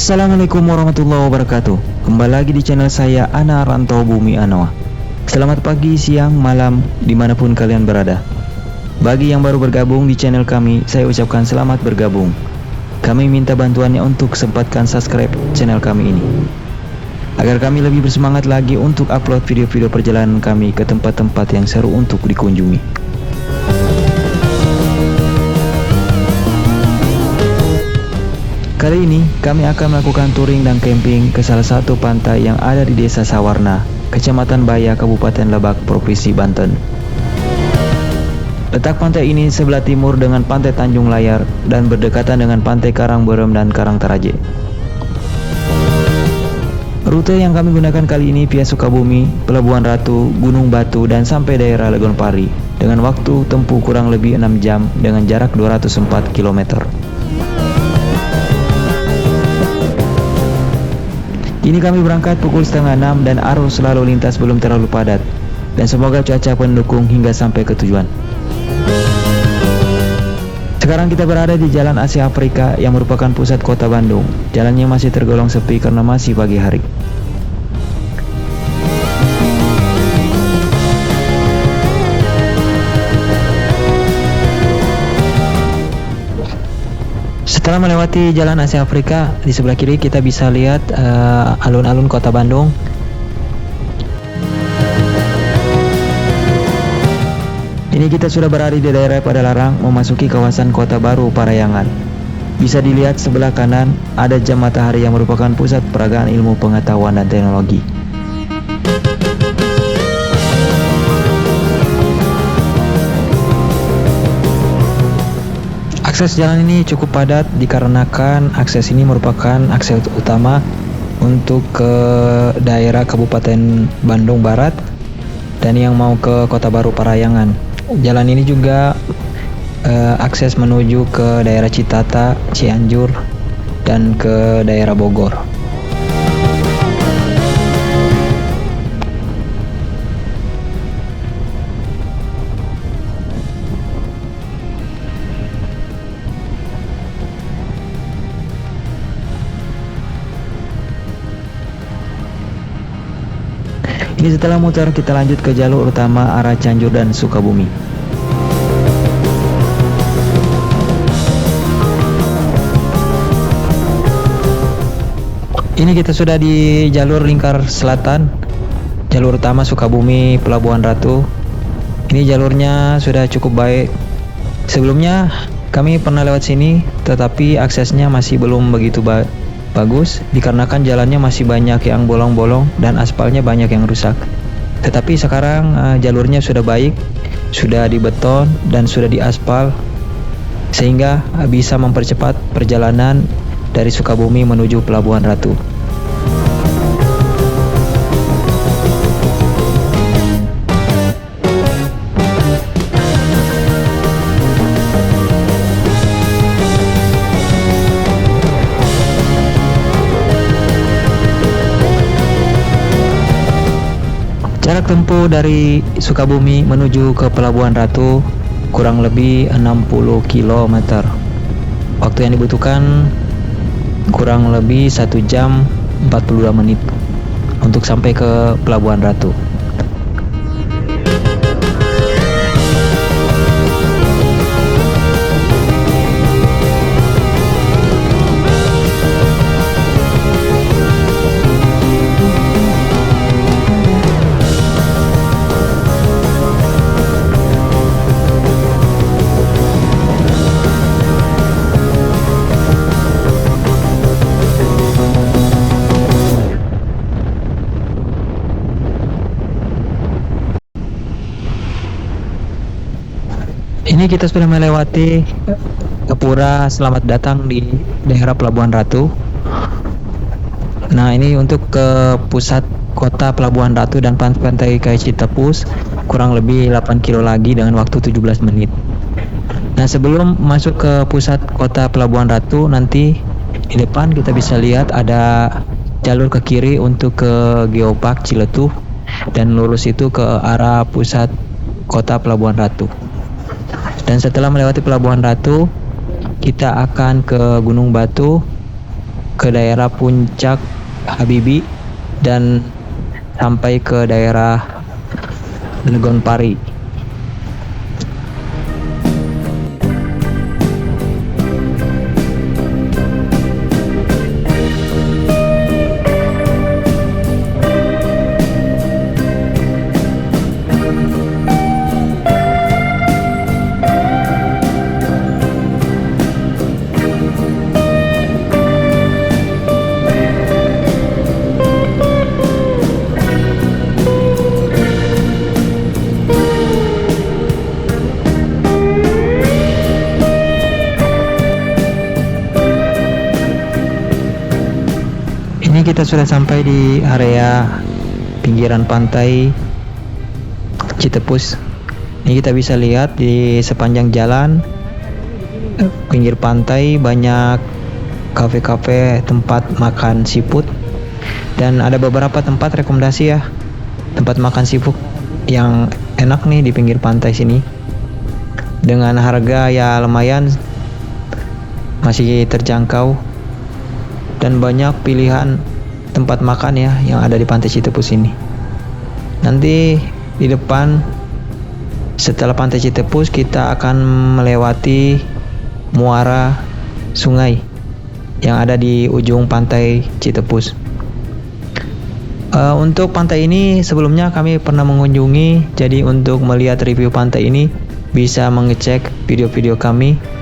Assalamualaikum warahmatullahi wabarakatuh. Kembali lagi di channel saya, Ana Rantau Bumi Anoa. Selamat pagi, siang, malam, dimanapun kalian berada. Bagi yang baru bergabung di channel kami, saya ucapkan selamat bergabung. Kami minta bantuannya untuk sempatkan subscribe channel kami ini, agar kami lebih bersemangat lagi untuk upload video-video perjalanan kami ke tempat-tempat yang seru untuk dikunjungi. Kali ini kami akan melakukan touring dan camping ke salah satu pantai yang ada di Desa Sawarna, Kecamatan Baya, Kabupaten Lebak, Provinsi Banten. Letak pantai ini sebelah timur dengan Pantai Tanjung Layar dan berdekatan dengan Pantai Karangberem dan Karangtaraje. Rute yang kami gunakan kali ini via Sukabumi, Pelabuhan Ratu, Gunung Batu, dan sampai daerah Legonpari dengan waktu tempuh kurang lebih 6 jam dengan jarak 204 km. Kini kami berangkat pukul 5:30 dan arus lalu lintas belum terlalu padat, dan semoga cuaca pendukung hingga sampai ke tujuan. Sekarang kita berada di Jalan Asia Afrika yang merupakan pusat kota Bandung. Jalannya masih tergolong sepi karena masih pagi hari. Setelah melewati Jalan Asia Afrika, di sebelah kiri kita bisa lihat alun-alun kota Bandung. Ini kita sudah berada di daerah Padalarang, memasuki kawasan Kota Baru Parahyangan. Bisa dilihat sebelah kanan ada jam matahari yang merupakan pusat peragaan ilmu pengetahuan dan teknologi. Akses jalan ini cukup padat dikarenakan akses ini merupakan akses utama untuk ke daerah Kabupaten Bandung Barat dan yang mau ke Kota Baru Parahyangan. Jalan ini juga akses menuju ke daerah Citata, Cianjur, dan ke daerah Bogor. Ini setelah muter kita lanjut ke jalur utama arah Cianjur dan Sukabumi. Ini kita sudah di jalur lingkar selatan, jalur utama Sukabumi Pelabuhan Ratu. Ini jalurnya sudah cukup baik. Sebelumnya kami pernah lewat sini, tetapi aksesnya masih belum begitu bagus dikarenakan jalannya masih banyak yang bolong-bolong dan aspalnya banyak yang rusak. Tetapi sekarang jalurnya sudah baik, sudah dibeton dan sudah diaspal, sehingga bisa mempercepat perjalanan dari Sukabumi menuju Pelabuhan Ratu. Jarak tempuh dari Sukabumi menuju ke Pelabuhan Ratu kurang lebih 60 km. Waktu yang dibutuhkan kurang lebih 1 jam 42 menit untuk sampai ke Pelabuhan Ratu. Ini kita sudah melewati Gapura Selamat Datang di daerah Pelabuhan Ratu. Nah, ini untuk ke pusat kota Pelabuhan Ratu dan pantai Kai Citepus kurang lebih 8 kilo lagi dengan waktu 17 menit. Nah, sebelum masuk ke pusat kota Pelabuhan Ratu, nanti di depan kita bisa lihat ada jalur ke kiri untuk ke Geopark Ciletuh dan lurus itu ke arah pusat kota Pelabuhan Ratu. Dan setelah melewati Pelabuhan Ratu, kita akan ke Gunung Batu ke daerah Puncak Habibie dan sampai ke daerah Legonpari. Ini kita sudah sampai di area pinggiran pantai Citepus. Ini kita bisa lihat di sepanjang jalan pinggir pantai banyak kafe-kafe, tempat makan seafood, dan ada beberapa tempat rekomendasi ya, tempat makan seafood yang enak nih di pinggir pantai sini dengan harga ya lumayan masih terjangkau dan banyak pilihan tempat makan ya yang ada di pantai Citepus ini. Nanti di depan setelah pantai Citepus kita akan melewati muara sungai yang ada di ujung pantai Citepus. Untuk pantai ini sebelumnya kami pernah mengunjungi, jadi untuk melihat review pantai ini bisa mengecek video-video kami.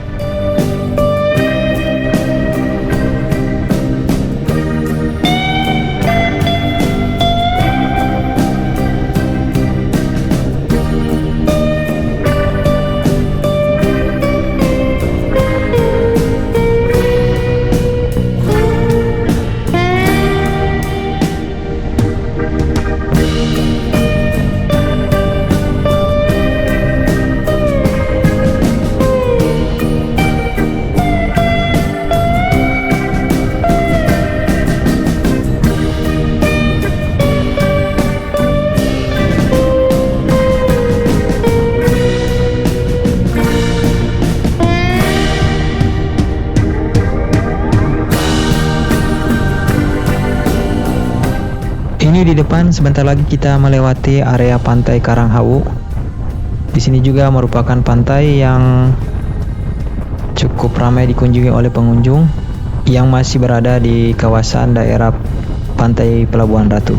Ini di depan sebentar lagi kita melewati area pantai Karanghawu. Di sini juga merupakan pantai yang cukup ramai dikunjungi oleh pengunjung yang masih berada di kawasan daerah pantai Pelabuhan Ratu.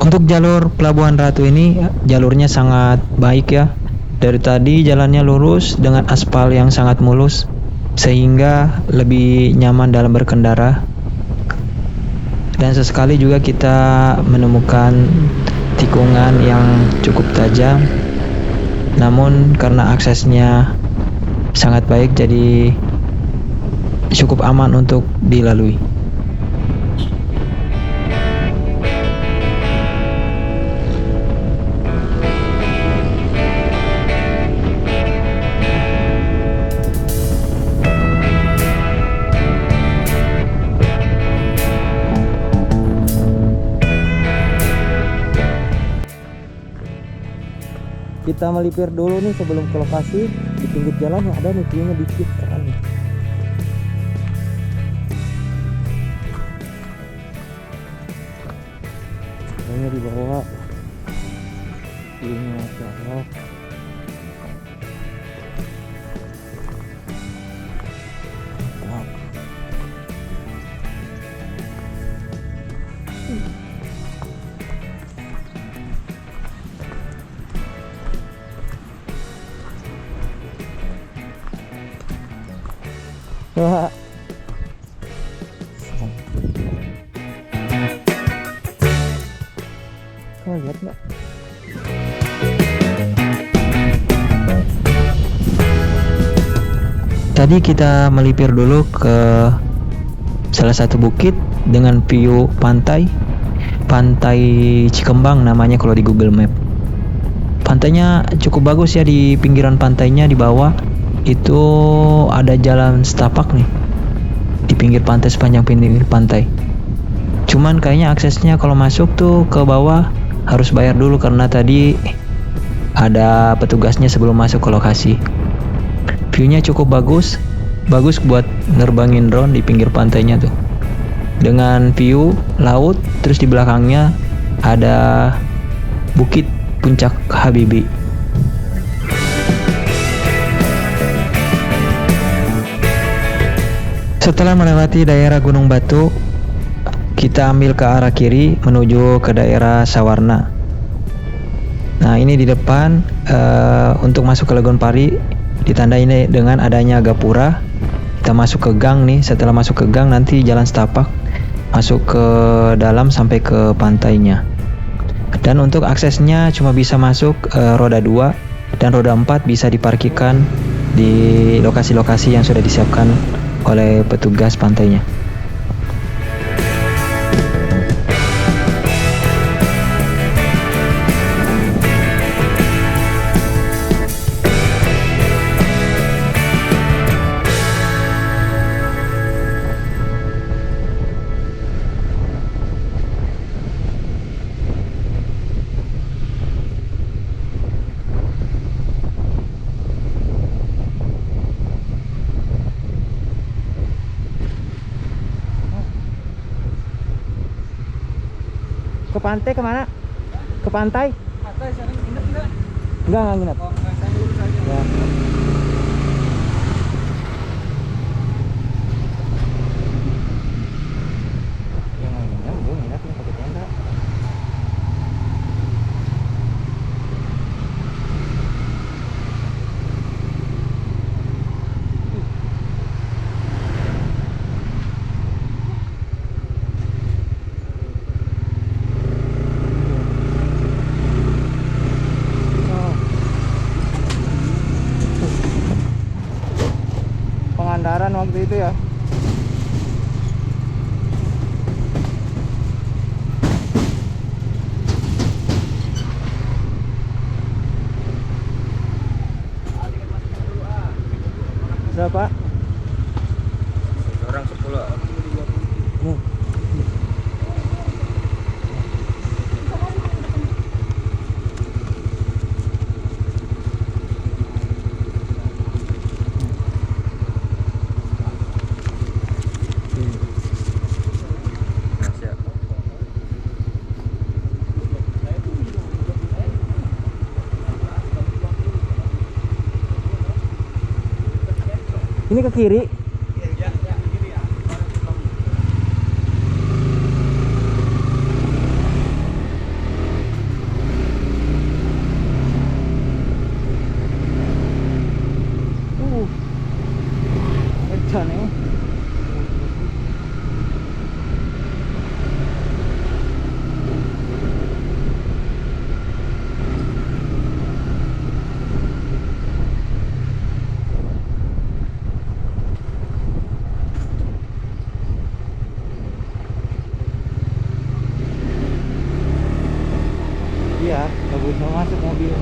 Untuk jalur Pelabuhan Ratu ini jalurnya sangat baik ya. Dari tadi jalannya lurus dengan aspal yang sangat mulus sehingga lebih nyaman dalam berkendara. Dan sesekali juga kita menemukan tikungan yang cukup tajam. Namun karena aksesnya sangat baik jadi cukup aman untuk dilalui. Kita melipir dulu nih sebelum ke lokasi. Di pinggir jalan yang ada nih view-nya dikit kan. Kayaknya di bawah view-nya Masya Allah. Wah. Oh, lihat nggak? Tadi kita melipir dulu ke salah satu bukit dengan view pantai Cikembang namanya kalau di Google Map. Pantainya cukup bagus ya, di pinggiran pantainya di bawah itu ada jalan setapak nih di pinggir pantai, sepanjang pinggir pantai. Cuman kayaknya aksesnya kalau masuk tuh ke bawah harus bayar dulu karena tadi ada petugasnya sebelum masuk ke lokasi. Viewnya cukup bagus buat nerbangin drone di pinggir pantainya tuh. Dengan view laut, terus di belakangnya ada bukit Puncak Habibie. Setelah melewati daerah Gunung Batu, kita ambil ke arah kiri menuju ke daerah Sawarna. Nah, ini di depan untuk masuk ke Legon Pari ditandai dengan adanya gapura. Kita masuk ke gang nih. Setelah masuk ke gang nanti jalan setapak masuk ke dalam sampai ke pantainya. Dan untuk aksesnya cuma bisa masuk roda 2 dan roda 4 bisa diparkirkan di lokasi-lokasi yang sudah disiapkan oleh petugas pantainya. Ke pantai kemana? Ke pantai? Pantai sana nginep enggak? Enggak nginep. Oh, enggak, saya lurus aja. Ya. Yang nginep, gue nginep nih pakai tenda. Pengandaran waktu itu ya. Berapa? Orang 10. Nih. Ini ke kiri. Edan ya. Iya, bagus mau masuk mobil.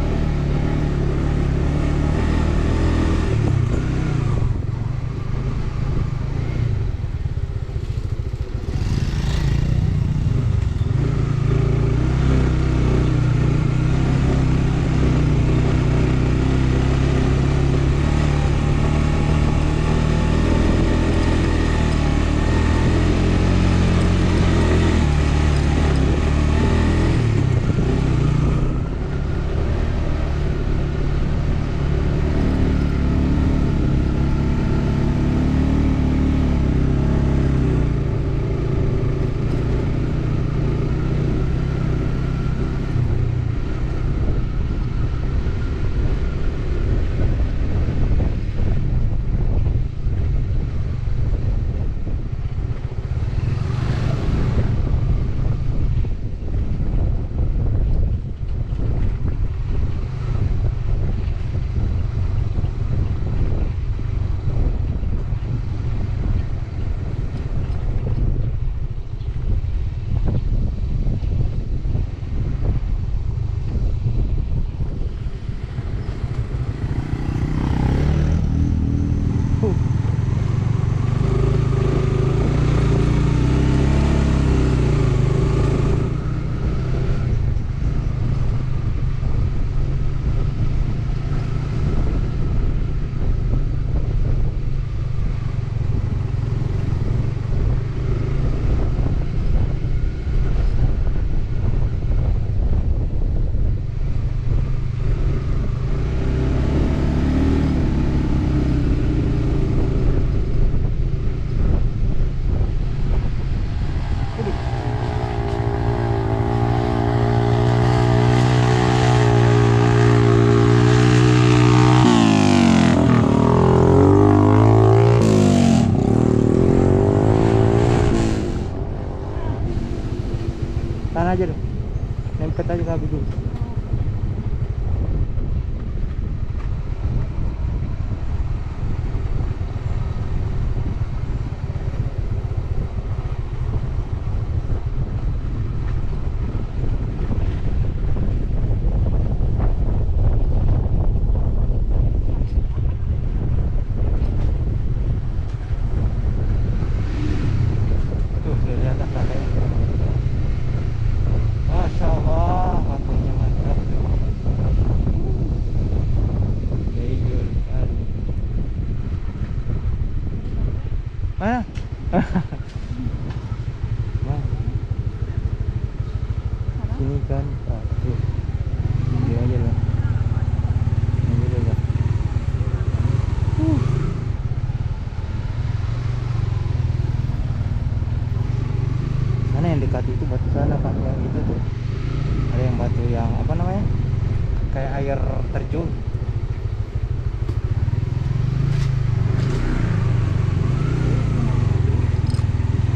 kayak air terjun.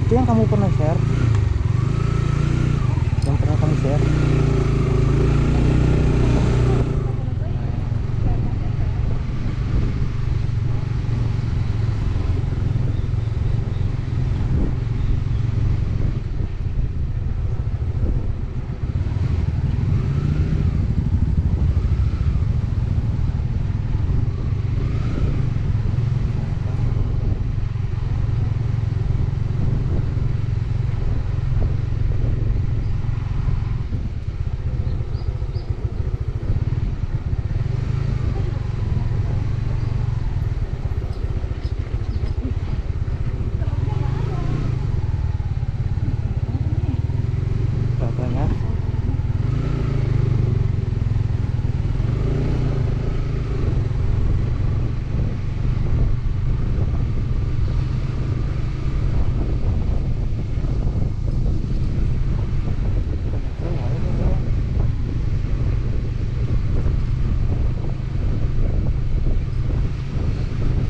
Itu yang kamu pernah share, yang pernah kamu share. Bapaknya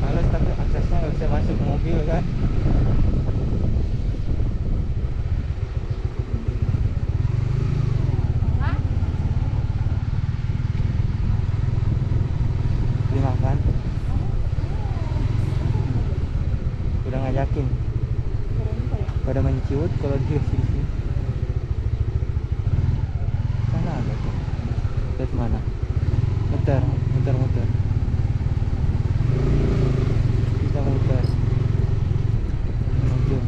males tapi aksesnya nggak bisa masuk mobil kan. Dimakan udah ngajakin pada menciut kalau di sini. Sana ada tuh. Lihat mana? Muter, muter, muter. Kita muter. Menuju.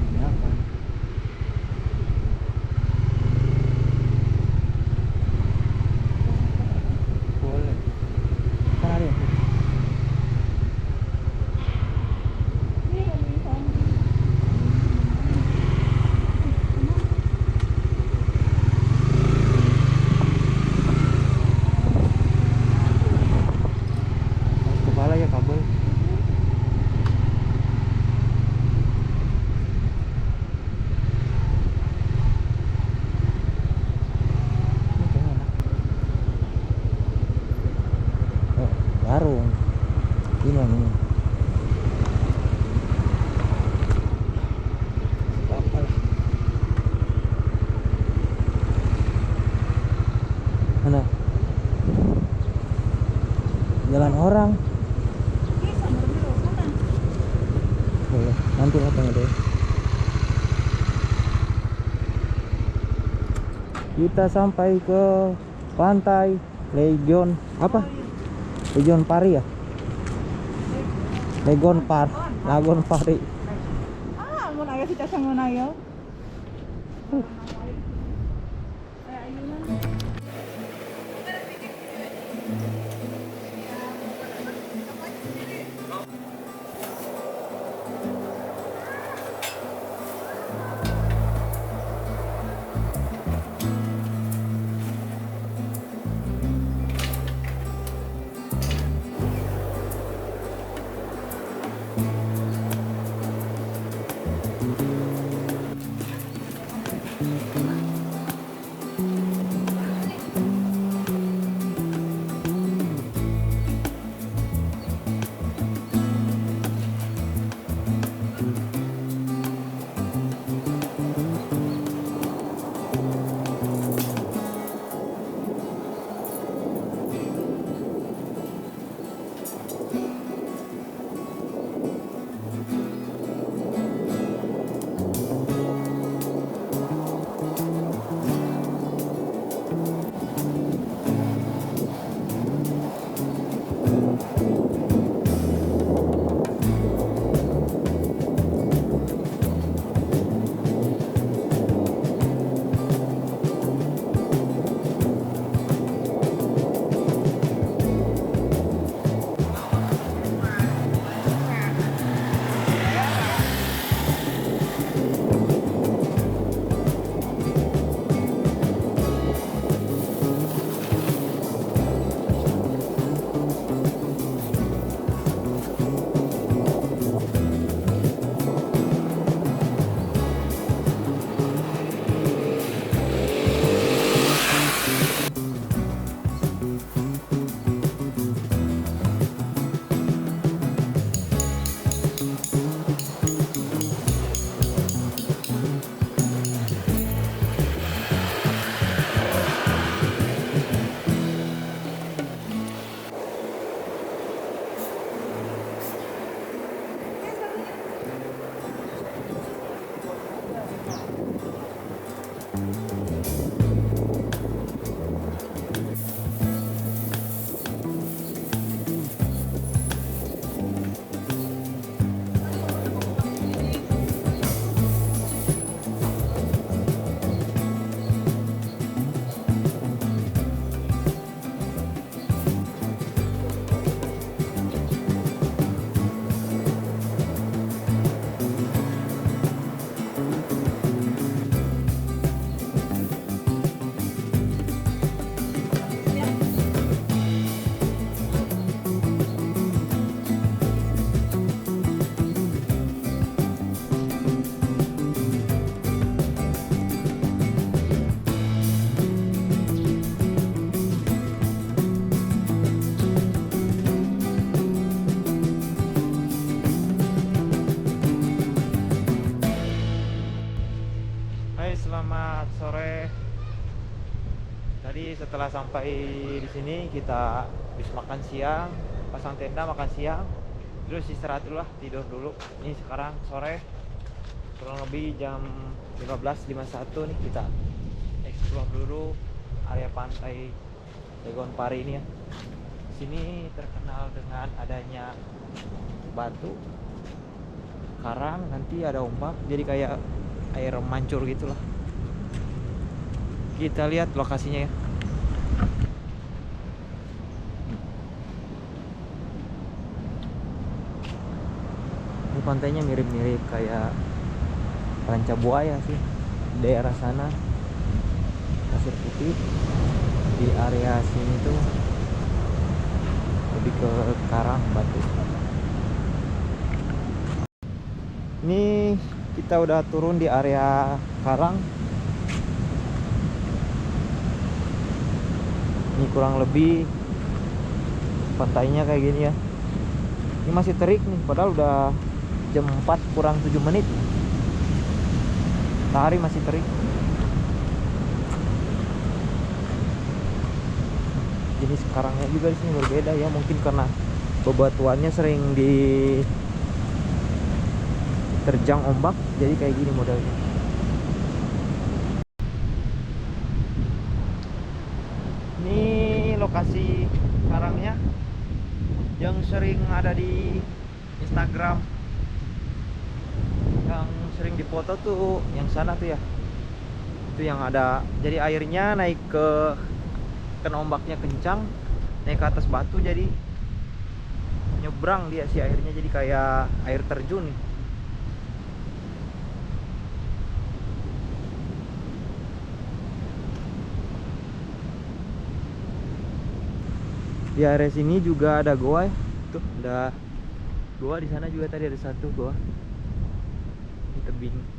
Ini apa? Boleh. Kan ada yang kepala ya kabel. Ini kayaknya enak. Oh, warung. Ini yang ini. Apa lah. Mana? Jalan orang. Boleh. Nanti apa deh. Kita sampai ke pantai Legion apa? Legion Pari ya? Legon Lagon Pari. Ah, mun aya si Casang mun ayo. selamat sore. Tadi setelah sampai di sini kita habis makan siang, pasang tenda makan siang, terus istirahat dulu lah, tidur dulu. Ini sekarang sore, kurang lebih jam 15.51 nih, kita explore dulu area pantai Legon Pari ini ya. Sini terkenal dengan adanya batu, karang, nanti ada ombak, jadi kayak air mancur gitulah. Kita lihat lokasinya ya. Ini pantainya mirip-mirip kayak Ranca Buaya sih, daerah sana pasir putih. Di area sini tuh lebih ke karang, batu. Ini kita udah turun di area karang. Ini kurang lebih pantainya kayak gini ya. Ini masih terik nih, padahal udah jam 4 kurang 7 menit. Matahari masih terik. Jenis karangnya juga di sini berbeda ya, mungkin karena bebatuannya sering diterjang ombak, jadi kayak gini modelnya. Ini lokasi karangnya yang sering ada di Instagram, yang sering dipoto tuh yang sana tuh ya. Itu yang ada, jadi airnya naik kena ombaknya kencang, naik ke atas batu, jadi nyebrang dia si airnya, jadi kayak air terjun nih. Di area sini juga ada goa ya. Tuh ada goa, di sana juga tadi ada satu goa di tebing.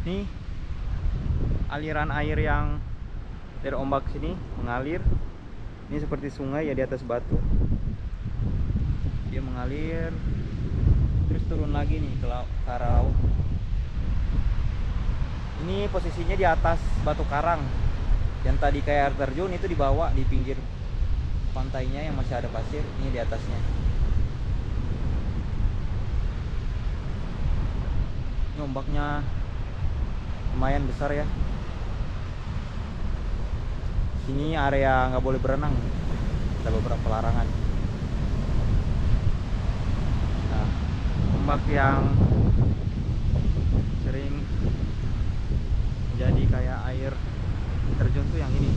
Nih aliran air yang dari ombak sini mengalir. Ini seperti sungai ya di atas batu. Dia mengalir terus turun lagi nih ke arah laut. Ini posisinya di atas batu karang. Yang tadi kayak air terjun itu di bawah, di pinggir pantainya yang masih ada pasir. Ini di atasnya. Ini ombaknya lumayan besar ya. Sini area nggak boleh berenang, ada beberapa larangan. Nah, ombak yang sering jadi kayak air terjun tuh yang ini.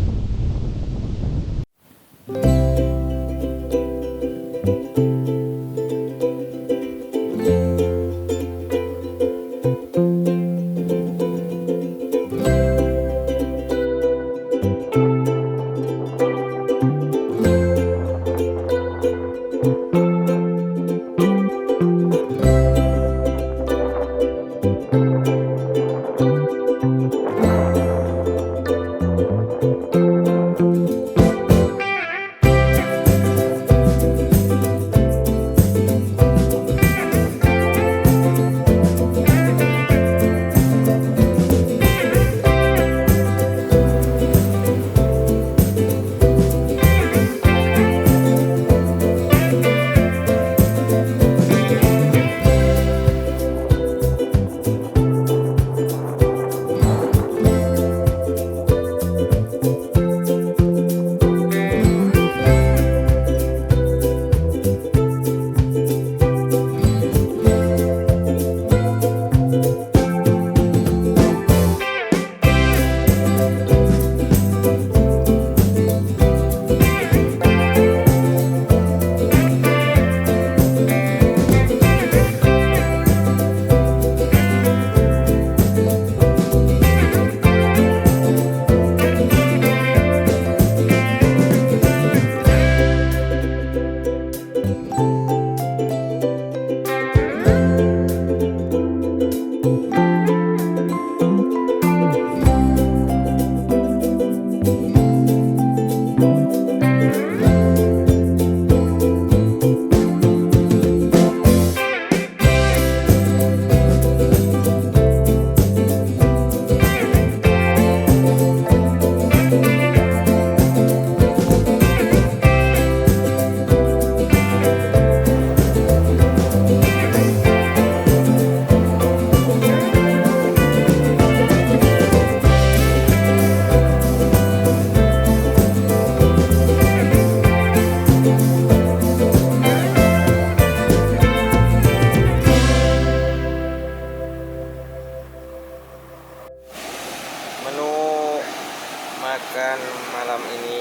Makan malam ini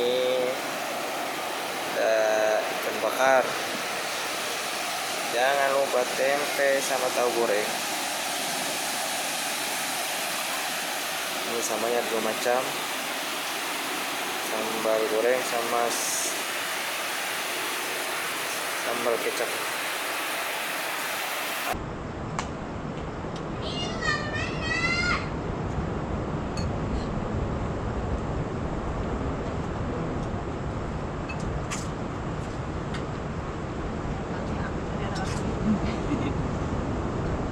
ada ikan bakar, jangan lupa tempe sama tahu goreng. Ini samanya 2 macam, sambal goreng sama sambal kecap.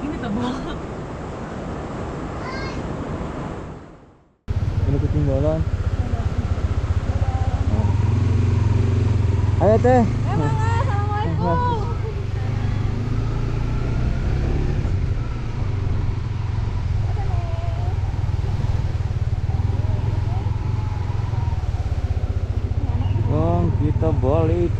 Ini tebal. Ini ketinggalan. Ayo teh. Assalamualaikum. Kita balik.